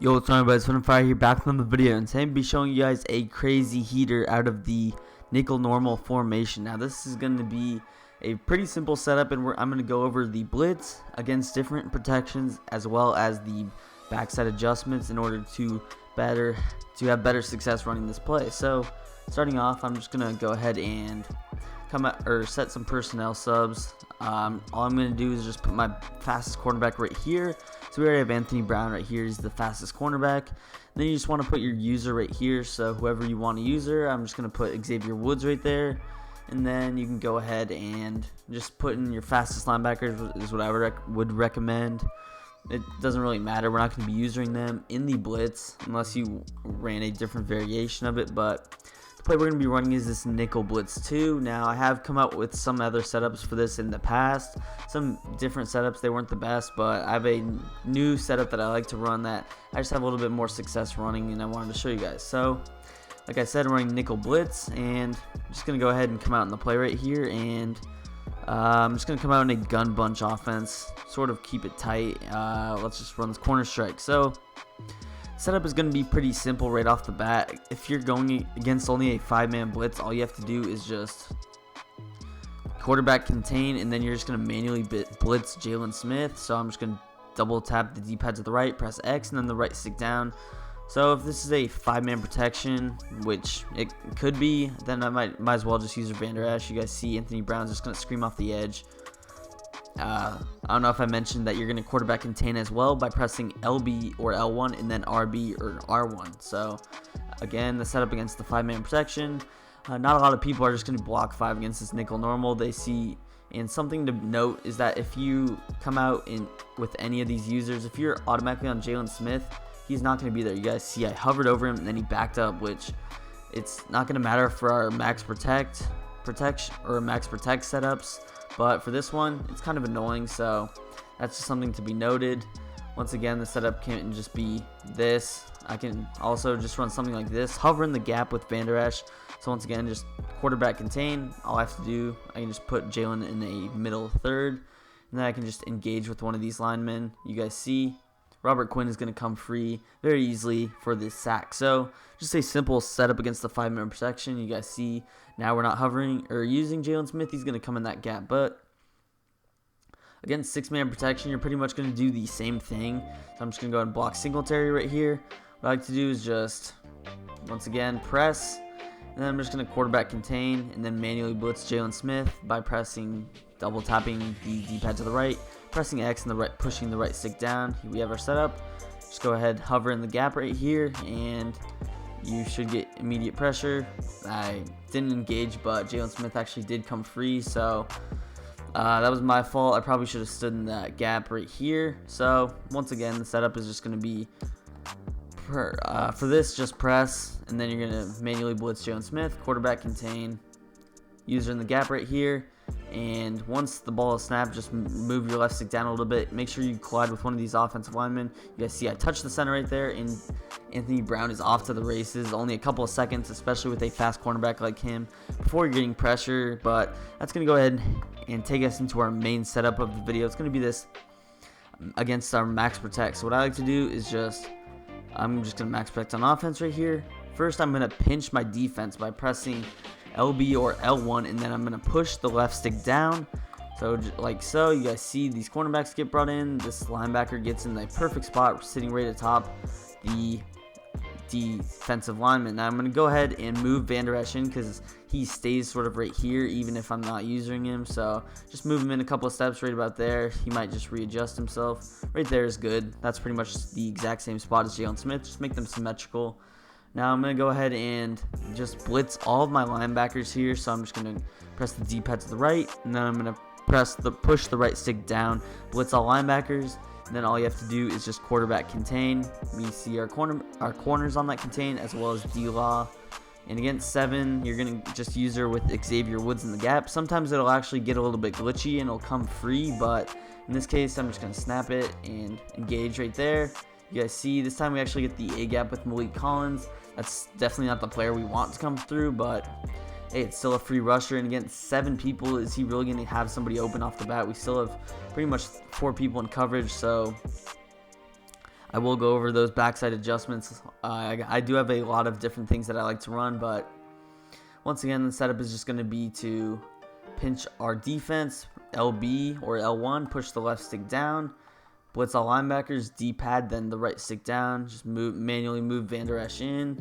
Yo, what's on, everybody? It's Fire here, back from the video, and today I'm going to be showing you guys a crazy heater out of the nickel normal formation. Now, this is going to be a pretty simple setup, and I'm going to go over the blitz against different protections as well as the backside adjustments in order to have better success running this play. So, starting off, I'm just going to go ahead and set some personnel subs. All I'm going to do is just put my fastest cornerback right here. So we already have Anthony Brown right here. He's the fastest cornerback. Then you just want to put your user right here. So whoever you want to user, I'm just going to put Xavier Woods right there. And then you can go ahead and just put in your fastest linebackers is what I would recommend. It doesn't really matter. We're not going to be using them in the blitz unless you ran a different variation of it. But the play we're going to be running is this nickel blitz 2. Now, I have come out with some other setups for this in the past. Some different setups. They weren't the best, but I have a new setup that I like to run that I just have a little bit more success running, and I wanted to show you guys. So, like I said, I'm running nickel blitz, and I'm just going to go ahead and come out in the play right here, and I'm just going to come out in a gun bunch offense, sort of keep it tight. Let's just run this corner strike. So, setup is going to be pretty simple right off the bat. If you're going against only a 5-man blitz, all you have to do is just quarterback contain, and then you're just going to manually blitz Jalen Smith. So I'm just going to double tap the D-pad to the right, press X, and then the right stick down. So if this is a 5-man protection, which it could be, then I might as well just use a Van Der Esch. You guys see Anthony Brown's just going to scream off the edge. I don't know if I mentioned that you're going to quarterback contain as well by pressing LB or L1 and then RB or R1. So, again, the setup against the 5-man protection. Not a lot of people are just going to block 5 against this nickel normal. They see, and something to note is that if you come out with any of these users, if you're automatically on Jalen Smith, he's not going to be there. You guys see I hovered over him and then he backed up, which it's not going to matter for our max protect setups. But for this one, it's kind of annoying, so that's just something to be noted. Once again, the setup can't just be this. I can also just run something like this, hover in the gap with Van Der Esch. So once again, just quarterback contain. All I have to do, I can just put Jalen in a middle third, and then I can just engage with one of these linemen. You guys see Robert Quinn is going to come free very easily for this sack. So just a simple setup against the 5-man protection. You guys see now we're not hovering or using Jalen Smith. He's going to come in that gap. But against 6-man protection, you're pretty much going to do the same thing. So I'm just going to go ahead and block Singletary right here. What I like to do is just, once again, press. And then I'm just going to quarterback contain and then manually blitz Jalen Smith by double tapping the D-pad to the right, pressing X and pushing the right stick down. We have our setup. Just go ahead, hover in the gap right here, and you should get immediate pressure. I didn't engage, but Jalen Smith actually did come free, so that was my fault. I probably should have stood in that gap right here. So once again, the setup is just going to be for this, just press, and then you're going to manually blitz Jalen Smith, quarterback contain, user in the gap right here. And once the ball is snapped, just move your left stick down a little bit. Make sure you collide with one of these offensive linemen. You guys see I touched the center right there, and Anthony Brown is off to the races. Only a couple of seconds, especially with a fast cornerback like him, before you're getting pressure. But that's going to go ahead and take us into our main setup of the video. It's going to be this against our max protect. So what I like to do is I'm just going to max protect on offense right here. First, I'm going to pinch my defense by pressing LB or L1, and then I'm going to push the left stick down. So like so, you guys see these cornerbacks get brought in. This linebacker gets in the perfect spot, sitting right atop the defensive lineman. Now I'm going to go ahead and move Van Der Esch in because he stays sort of right here even if I'm not using him. So just move him in a couple of steps right about there. He might just readjust himself. Right there is good. That's pretty much the exact same spot as Jalen Smith. Just make them symmetrical. Now I'm going to go ahead and just blitz all of my linebackers here. So I'm just going to press the D-pad to the right, and then I'm going to push the right stick down, blitz all linebackers, and then all you have to do is just quarterback contain. We see our corners on that contain as well as D-Law. And against 7, you're going to just use her with Xavier Woods in the gap. Sometimes it'll actually get a little bit glitchy and it'll come free, but in this case I'm just going to snap it and engage right there. You guys see this time we actually get the A-gap with Malik Collins. That's definitely not the player we want to come through, but hey, it's still a free rusher, and against 7 people, is he really going to have somebody open off the bat? We still have pretty much 4 people in coverage, so I will go over those backside adjustments. I do have a lot of different things that I like to run, but once again, the setup is just going to be to pinch our defense, LB or L1, push the left stick down, blitz all linebackers, D-pad, then the right stick down, just manually move Van Der Esch in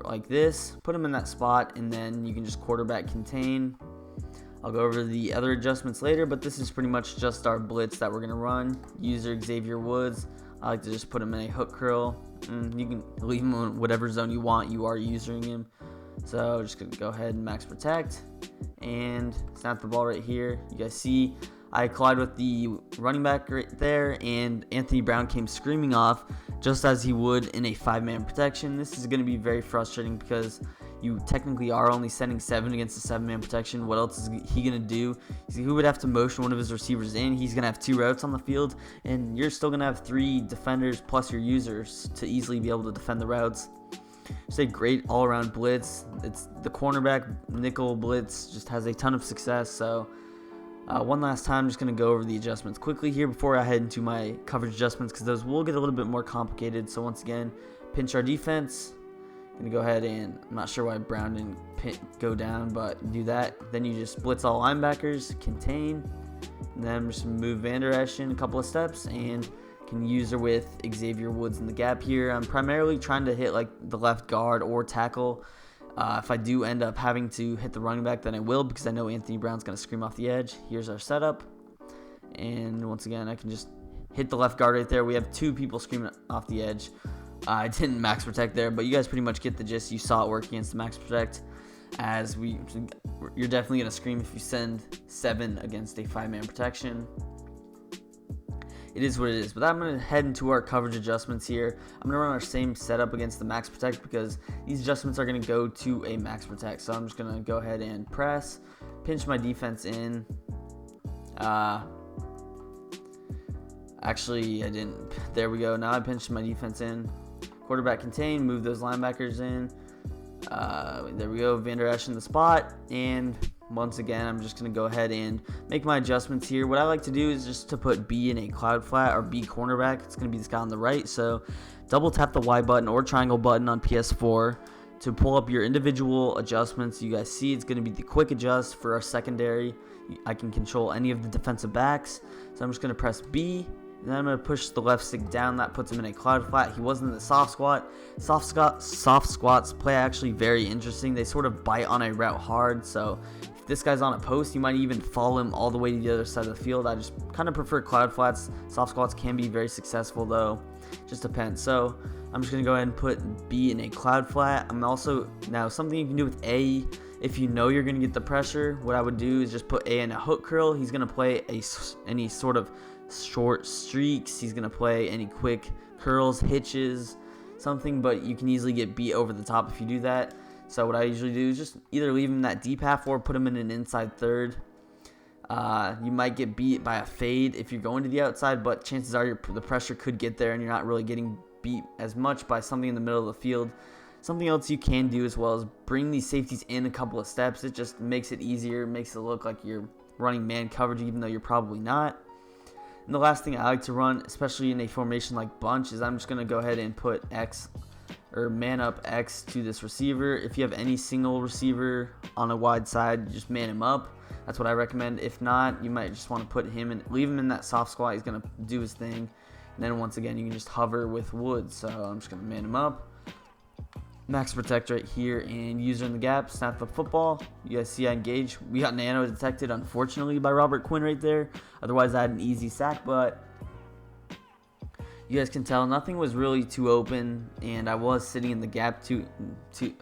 like this, put him in that spot, and then you can just quarterback contain. I'll go over the other adjustments later, but this is pretty much just our blitz that we're going to run. User Xavier Woods. I like to just put him in a hook curl. You can leave him in whatever zone you want. You are using him. So just going to go ahead and max protect and snap the ball right here. You guys see I collide with the running back right there, and Anthony Brown came screaming off just as he would in a 5-man protection. This is going to be very frustrating because you technically are only sending 7 against a 7-man protection. What else is he going to do? He would have to motion one of his receivers in. He's going to have 2 routes on the field, and you're still going to have 3 defenders plus your users to easily be able to defend the routes. It's a great all-around blitz. It's the cornerback nickel blitz, just has a ton of success. So one last time, I'm just going to go over the adjustments quickly here before I head into my coverage adjustments, because those will get a little bit more complicated. So once again, pinch our defense. Going to go ahead and, I'm not sure why Brown didn't go down, but do that. Then you just blitz all linebackers, contain, and then just move Van Der Esch in a couple of steps, and can use her with Xavier Woods in the gap here. I'm primarily trying to hit like the left guard or tackle. If I do end up having to hit the running back, then I will, because I know Anthony Brown's going to scream off the edge. Here's our setup. And once again, I can just hit the left guard right there. We have 2 people screaming off the edge. I didn't max protect there, but you guys pretty much get the gist. You saw it work against the max protect, as you're definitely going to scream if you send 7 against a 5-man protection. It is what it is, but I'm going to head into our coverage adjustments here. I'm going to run our same setup against the max protect, because these adjustments are going to go to a max protect. So I'm just going to go ahead and press, pinch my defense in. Actually, I didn't. There we go. Now I pinched my defense in. Quarterback contain, move those linebackers in. There we go, Van Der Esch in the spot. And once again, I'm just going to go ahead and make my adjustments here. What I like to do is just to put B in a cloud flat, or B cornerback. It's going to be this guy on the right. So double tap the Y button or triangle button on PS4 to pull up your individual adjustments. You guys see it's going to be the quick adjust for our secondary. I can control any of the defensive backs. So I'm just going to press B. And then I'm going to push the left stick down. That puts him in a cloud flat. He wasn't in the soft squat. Soft squats play actually very interesting. They sort of bite on a route hard. So if this guy's on a post, you might even follow him all the way to the other side of the field. I just kind of prefer cloud flats. Soft squats can be very successful though. Just depends. So I'm just going to go ahead and put B in a cloud flat. I'm also, now something you can do with A, if you know you're going to get the pressure, what I would do is just put A in a hook curl. He's going to play any sort of short streaks. He's going to play any quick curls, hitches, something, but you can easily get beat over the top if you do that. So what I usually do is just either leave him that deep half or put him in an inside third. You might get beat by a fade if you're going to the outside, but chances are the pressure could get there and you're not really getting beat as much by something in the middle of the field. Something else you can do as well is bring these safeties in a couple of steps. It just makes it easier, makes it look like you're running man coverage even though you're probably not. And the last thing I like to run, especially in a formation like bunch, is I'm just going to go ahead and put X or man up X to this receiver. If you have any single receiver on a wide side, just man him up. That's what I recommend. If not, you might just want to put him in, leave him in that soft squat. He's going to do his thing. And then once again, you can just hover with Woods. So I'm just going to man him up. Max protect right here, and user in the gap, snap the football. You guys see I engage. We got nano detected, unfortunately, by Robert Quinn right there. Otherwise, I had an easy sack, but you guys can tell nothing was really too open, and I was sitting in the gap too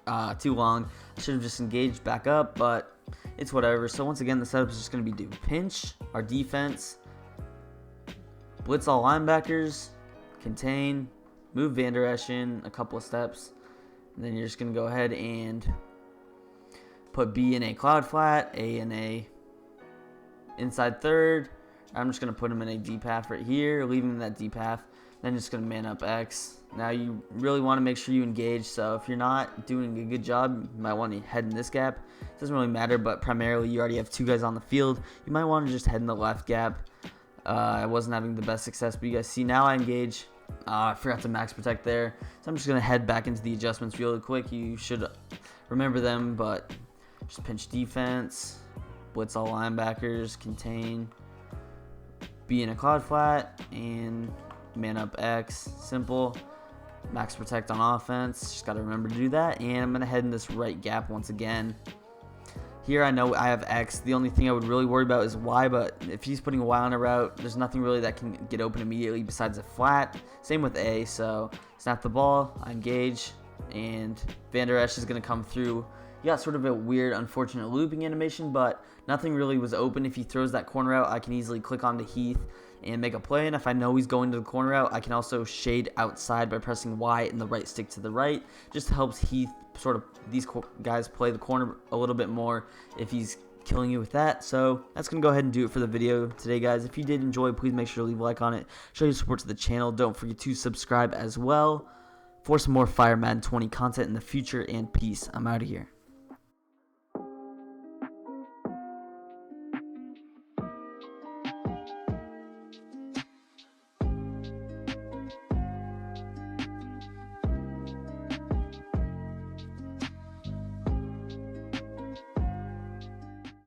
long. I should have just engaged back up, but it's whatever. So once again, the setup is just going to be do pinch our defense, blitz all linebackers, contain, move Van Der Esch in a couple of steps. And then you're just going to go ahead and put B in a cloud flat, A in a inside third. I'm just going to put him in a deep half right here, leave him in that deep half. Then just going to man up X. Now you really want to make sure you engage. So if you're not doing a good job, you might want to head in this gap. It doesn't really matter, but primarily you already have 2 guys on the field. You might want to just head in the left gap. I wasn't having the best success, but you guys see now I engage. I forgot to max protect there. So I'm just going to head back into the adjustments really quick. You should remember them, but just pinch defense, blitz all linebackers, contain, be in a cloud flat, and man up X. Simple. Max protect on offense. Just got to remember to do that. And I'm going to head in this right gap once again. Here I know I have X. The only thing I would really worry about is Y, but if he's putting a Y on a route, there's nothing really that can get open immediately besides a flat. Same with A, so snap the ball, I engage, and Van Der Esch is going to come through. He got sort of a weird, unfortunate looping animation, but nothing really was open. If he throws that corner out, I can easily click onto Heath and make a play, and if I know he's going to the corner out, I can also shade outside by pressing Y and the right stick to the right. Just helps Heath sort of, these guys play the corner a little bit more if he's killing you with that. So that's going to go ahead and do it for the video today, guys. If you did enjoy, please make sure to leave a like on it. Show your support to the channel. Don't forget to subscribe as well for some more Fire Madden 20 content in the future, and peace. I'm out of here.